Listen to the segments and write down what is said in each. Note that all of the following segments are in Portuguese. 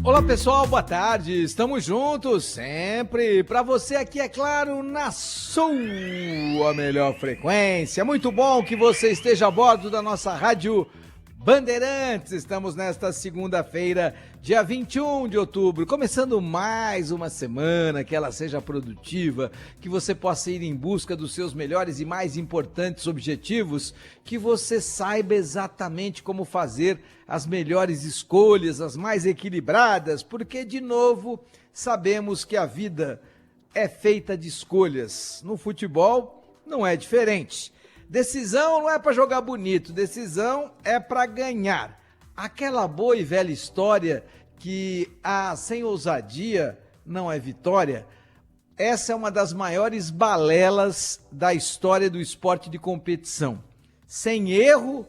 Olá pessoal, boa tarde, estamos juntos sempre, para você aqui, é claro, na sua melhor frequência. Muito bom que você esteja a bordo da nossa rádio Bandeirantes. Estamos nesta segunda-feira, dia 21 de outubro, começando mais uma semana, que ela seja produtiva, que você possa ir em busca dos seus melhores e mais importantes objetivos, que você saiba exatamente como fazer as melhores escolhas, as mais equilibradas, porque, de novo, sabemos que a vida é feita de escolhas. No futebol, não é diferente. Decisão não é para jogar bonito, decisão é para ganhar. Aquela boa e velha história que sem ousadia não é vitória, essa é uma das maiores balelas da história do esporte de competição. Sem erro,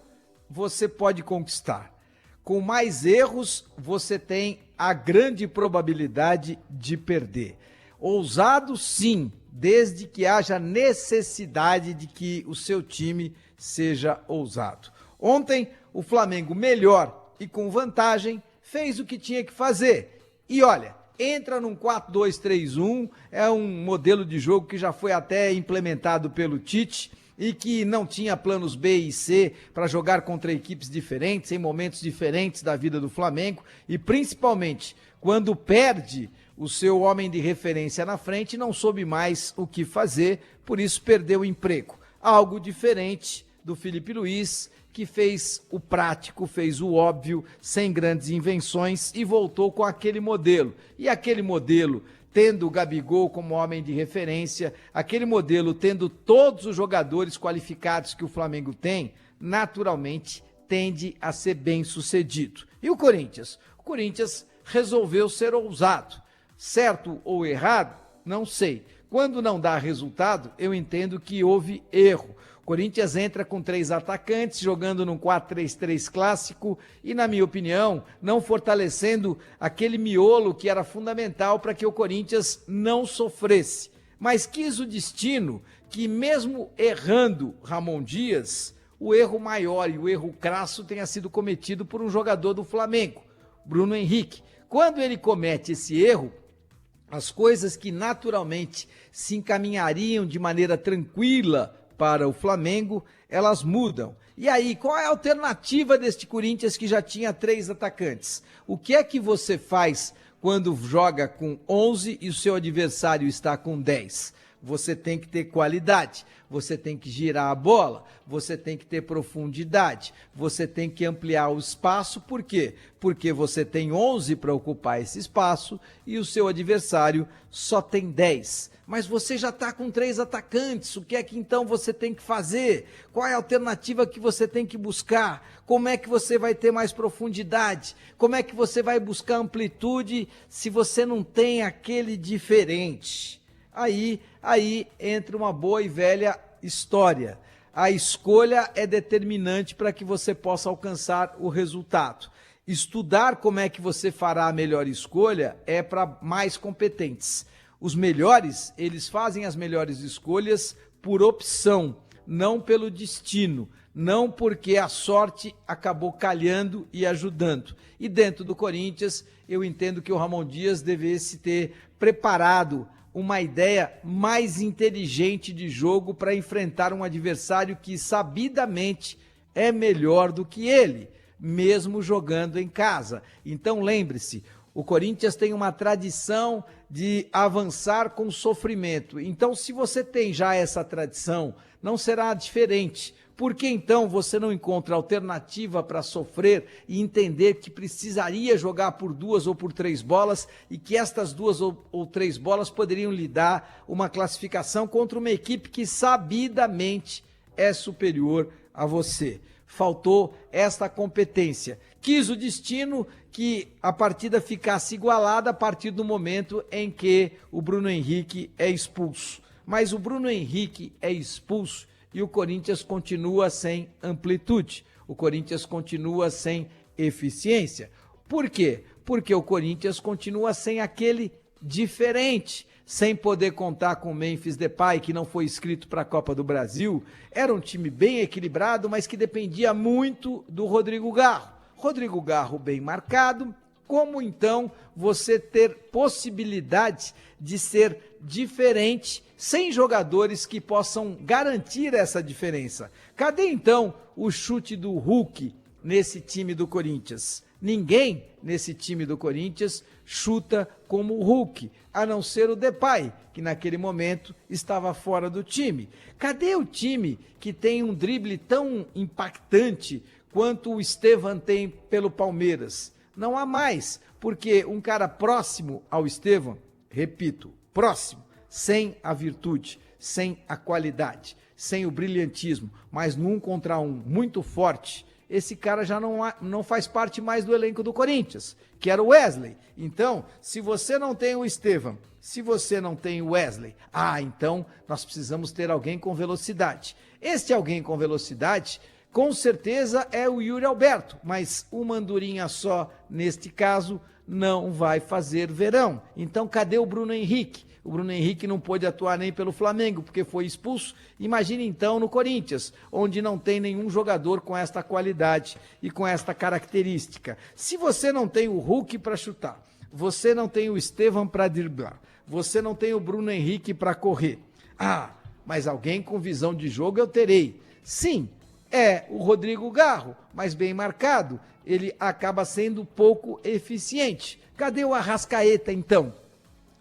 você pode conquistar. Com mais erros, você tem a grande probabilidade de perder. Ousado, sim, desde que haja necessidade de que o seu time seja ousado. Ontem, o Flamengo, melhor e com vantagem, fez o que tinha que fazer. E olha, entra num 4-2-3-1, é um modelo de jogo que já foi até implementado pelo Tite e que não tinha planos B e C para jogar contra equipes diferentes, em momentos diferentes da vida do Flamengo, e principalmente quando perde o seu homem de referência na frente, não soube mais o que fazer, por isso perdeu o emprego. Algo diferente do Felipe Luiz, que fez o prático, fez o óbvio, sem grandes invenções e voltou com aquele modelo. E aquele modelo, tendo o Gabigol como homem de referência, aquele modelo tendo todos os jogadores qualificados que o Flamengo tem, naturalmente tende a ser bem sucedido. E o Corinthians? O Corinthians resolveu ser ousado. Certo ou errado? Não sei. Quando não dá resultado, eu entendo que houve erro. O Corinthians entra com 3 atacantes, jogando num 4-3-3 clássico e, na minha opinião, não fortalecendo aquele miolo que era fundamental para que o Corinthians não sofresse. Mas quis o destino que, mesmo errando Ramon Dias, o erro maior e o erro crasso tenha sido cometido por um jogador do Flamengo, Bruno Henrique. Quando ele comete esse erro, as coisas que naturalmente se encaminhariam de maneira tranquila para o Flamengo, elas mudam. E aí, qual é a alternativa deste Corinthians que já tinha 3 atacantes? O que é que você faz quando joga com 11 e o seu adversário está com 10? Você tem que ter qualidade, você tem que girar a bola, você tem que ter profundidade, você tem que ampliar o espaço. Por quê? Porque você tem 11 para ocupar esse espaço e o seu adversário só tem 10. Mas você já está com 3 atacantes, o que é que então você tem que fazer? Qual é a alternativa que você tem que buscar? Como é que você vai ter mais profundidade? Como é que você vai buscar amplitude se você não tem aquele diferente? Aí entra uma boa e velha história. A escolha é determinante para que você possa alcançar o resultado. Estudar como é que você fará a melhor escolha é para mais competentes. Os melhores, eles fazem as melhores escolhas por opção, não pelo destino, não porque a sorte acabou calhando e ajudando. E dentro do Corinthians, eu entendo que o Ramon Dias devesse ter preparado uma ideia mais inteligente de jogo para enfrentar um adversário que sabidamente é melhor do que ele, mesmo jogando em casa. Então lembre-se, o Corinthians tem uma tradição de avançar com sofrimento. Então, se você tem já essa tradição, não será diferente. Por que então você não encontra alternativa para sofrer e entender que precisaria jogar por 2 ou por 3 bolas e que estas 2 ou 3 bolas poderiam lhe dar uma classificação contra uma equipe que sabidamente é superior a você? Faltou esta competência. Quis o destino que a partida ficasse igualada a partir do momento em que o Bruno Henrique é expulso. Mas o Bruno Henrique é expulso e o Corinthians continua sem amplitude, o Corinthians continua sem eficiência. Por quê? Porque o Corinthians continua sem aquele diferente, sem poder contar com o Memphis Depay, que não foi inscrito para a Copa do Brasil. Era um time bem equilibrado, mas que dependia muito do Rodrigo Garro. Rodrigo Garro bem marcado, como então você ter possibilidade de ser diferente sem jogadores que possam garantir essa diferença? Cadê então o chute do Hulk nesse time do Corinthians? Ninguém nesse time do Corinthians chuta como o Hulk, a não ser o Depay, que naquele momento estava fora do time. Cadê o time que tem um drible tão impactante quanto o Estevam tem pelo Palmeiras? Não há mais, porque um cara próximo ao Estevam, repito, próximo, sem a virtude, sem a qualidade, sem o brilhantismo, mas no 1 contra 1 muito forte, esse cara já não faz parte mais do elenco do Corinthians, que era o Wesley. Então, se você não tem o Estevam, se você não tem o Wesley, então nós precisamos ter alguém com velocidade. Este alguém com velocidade, com certeza é o Yuri Alberto, mas uma andorinha só, neste caso, não vai fazer verão. Então, cadê o Bruno Henrique? O Bruno Henrique não pôde atuar nem pelo Flamengo, porque foi expulso. Imagine então no Corinthians, onde não tem nenhum jogador com esta qualidade e com esta característica. Se você não tem o Hulk para chutar, você não tem o Estevam para driblar, você não tem o Bruno Henrique para correr. Mas alguém com visão de jogo eu terei. Sim, é o Rodrigo Garro, mas bem marcado, ele acaba sendo pouco eficiente. Cadê o Arrascaeta então?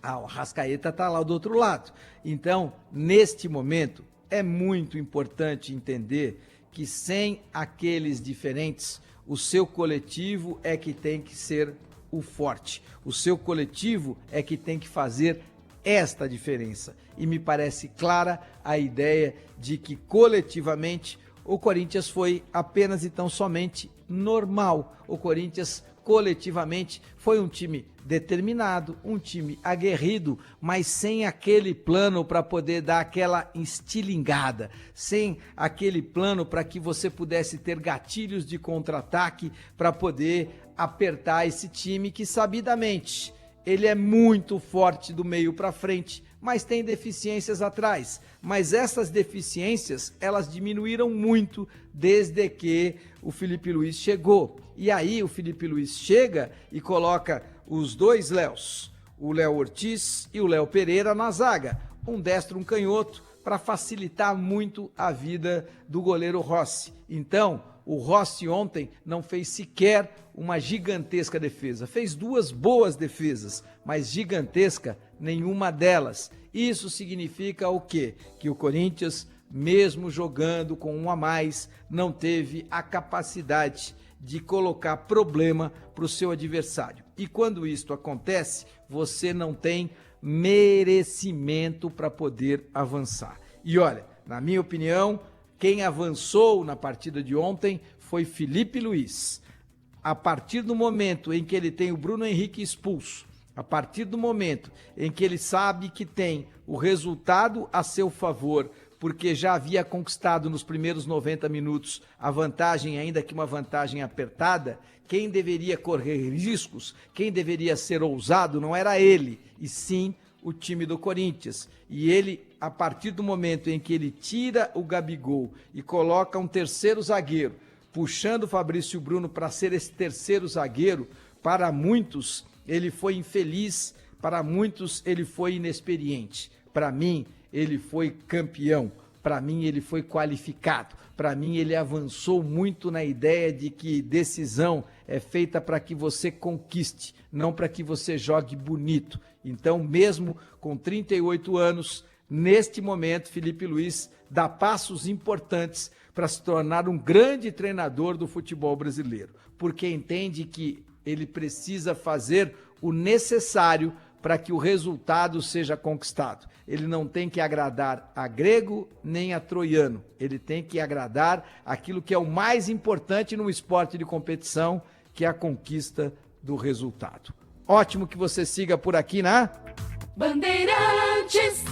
O Arrascaeta está lá do outro lado. Então, neste momento, é muito importante entender que sem aqueles diferentes, o seu coletivo é que tem que ser o forte. O seu coletivo é que tem que fazer esta diferença. E me parece clara a ideia de que coletivamente o Corinthians foi apenas e tão somente normal. O Corinthians coletivamente foi um time determinado, um time aguerrido, mas sem aquele plano para poder dar aquela estilingada, sem aquele plano para que você pudesse ter gatilhos de contra-ataque para poder apertar esse time que sabidamente ele é muito forte do meio para frente, mas tem deficiências atrás. Mas essas deficiências, elas diminuíram muito desde que o Felipe Luiz chegou. E aí o Felipe Luiz chega e coloca os dois Léos, o Léo Ortiz e o Léo Pereira na zaga, um destro, um canhoto, para facilitar muito a vida do goleiro Rossi. Então, o Rossi ontem não fez sequer uma gigantesca defesa. Fez duas boas defesas, mas gigantesca nenhuma delas. Isso significa o quê? Que o Corinthians, mesmo jogando com um a mais, não teve a capacidade de colocar problema para o seu adversário. E quando isto acontece, você não tem merecimento para poder avançar. E olha, na minha opinião, quem avançou na partida de ontem foi Felipe Luiz. A partir do momento em que ele tem o Bruno Henrique expulso, a partir do momento em que ele sabe que tem o resultado a seu favor, porque já havia conquistado nos primeiros 90 minutos a vantagem, ainda que uma vantagem apertada, quem deveria correr riscos, quem deveria ser ousado não era ele, e sim o time do Corinthians. E ele, a partir do momento em que ele tira o Gabigol e coloca um terceiro zagueiro, puxando o Fabrício Bruno para ser esse terceiro zagueiro, para muitos ele foi infeliz, para muitos ele foi inexperiente. Para mim, ele foi campeão, para mim ele foi qualificado, para mim ele avançou muito na ideia de que decisão é feita para que você conquiste, não para que você jogue bonito. Então, mesmo com 38 anos, neste momento, Felipe Luiz dá passos importantes para se tornar um grande treinador do futebol brasileiro, porque entende que ele precisa fazer o necessário para que o resultado seja conquistado. Ele não tem que agradar a grego nem a troiano, ele tem que agradar aquilo que é o mais importante no esporte de competição, que é a conquista do resultado. Ótimo que você siga por aqui na Bandeirantes.